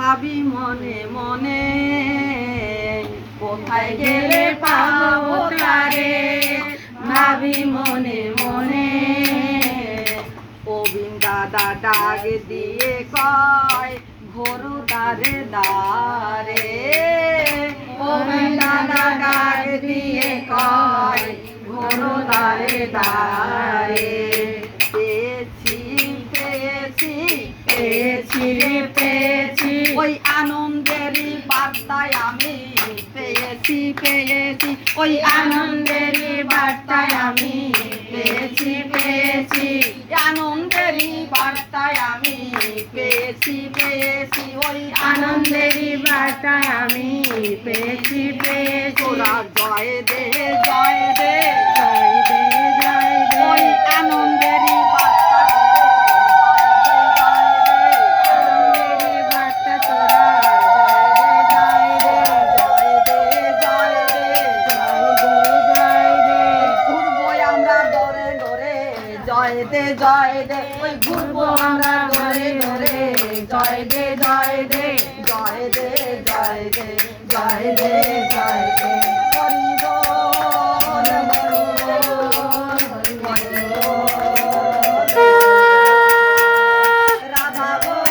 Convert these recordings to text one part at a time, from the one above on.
ভাবি মনে মনে কোথায় গেলে পাবো তারে, ভাবি মনে মনে। প্রবীণ দাদা ডাক দিয়ে কয় ঘোরু দ্বারে দ্বারে, প্রবীণ দাদা ডাক দিয়ে কয় ঘোরু দ্বারে দ্বারে। পেয়েছি পেয়েছি পেয়েছি রে পেয়েছি, ওই আনন্দেরই বার্তায় আমি পেয়েছি পেয়েছি, ওই আনন্দেরই বার্তায় আমি পেয়েছি পেয়েছি, আনন্দেরই বার্তায় আমি পেয়েছি পেয়েছি, ওই আনন্দেরই বার্তায় আমি পেয়েছি পেয়েছি। তোরা জয় দে জয় দে জয় দে জয় দে, ওই আনন্দেরই বার্তা আনন্দেরই বার্তা তোরা জয় দে জয় দে জয় দে জয় দে জয় দে। ঘুরবো আমরা দরে দরে জয় দে জয় দে, ওই ঘুরবো আমরা দরে দরে জয় দে জয় দে জয় দে জয় দে জয় দে জয় দে। হরি বল হরি বল হরি বল, রাধা বল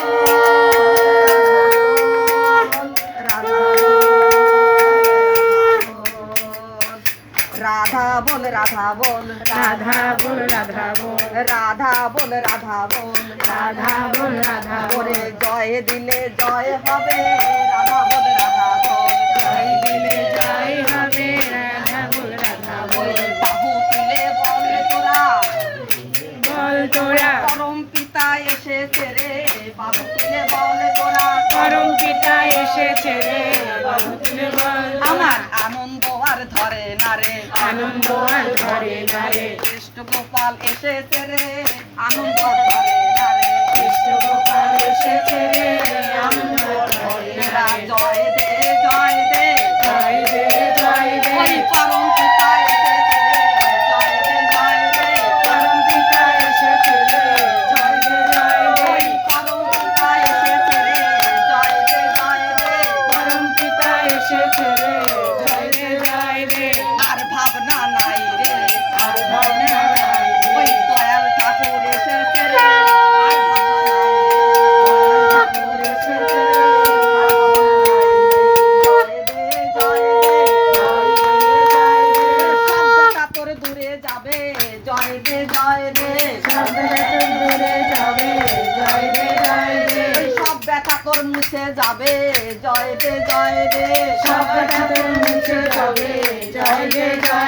রাধা বল, রাধা বল রাধা বল রাধা বল রাধা বল রাধা বল রাধা বল রাধা বল, জয় দিলে জয় হবে রাধা বল রাধা বল, জয় দিলে জয় হবে রাধা বল রাধা বল। বাহু তুলে বল তোরা বল তোরা, পরম পিতা এসেছে রে, বাহু তুলে বল তোরা পরম পিতা এসেছে রে, বাহু তুলে বল। আমার আনন্দ আর ধরে না রে, আনন্দ আর ধরে না রে, কৃষ্ণ গোপাল এসেছে রে, আনন্দ ধরে না রে, কৃষ্ণ গোপাল এসেছে রে, আনন্দ ধরে না। জয় দে জয় দে জয় দে জয় দে, ওই পরম পিতা এসেছে রে, জয় দে জয় দে, পরম পিতা এসেছে রে, জয় দে জয় দে, ওই পরম পিতা এসেছে রে, জয় দে জয় দে, পরম পিতা এসেছে রে, জয় দে জয় দে। আর ভাবনা নাই রে, আর ভাবনা নাই, ওই দয়াল ঠাকুর এসেছে রে, আর ঠাকুর এসেছে রে, জয় দে জয় দে জয় দে জয় দে। সব বেটা তোর দূরে যাবে জয় দে জয় দে, সব বেটা তোর দূরে যাবে জয় দে জয় দে, সব ব্যথা তোর মুছে যাবে জয় দে জয় দে, সব ব্যথা তোর মুছে যাবে জয় দে জয়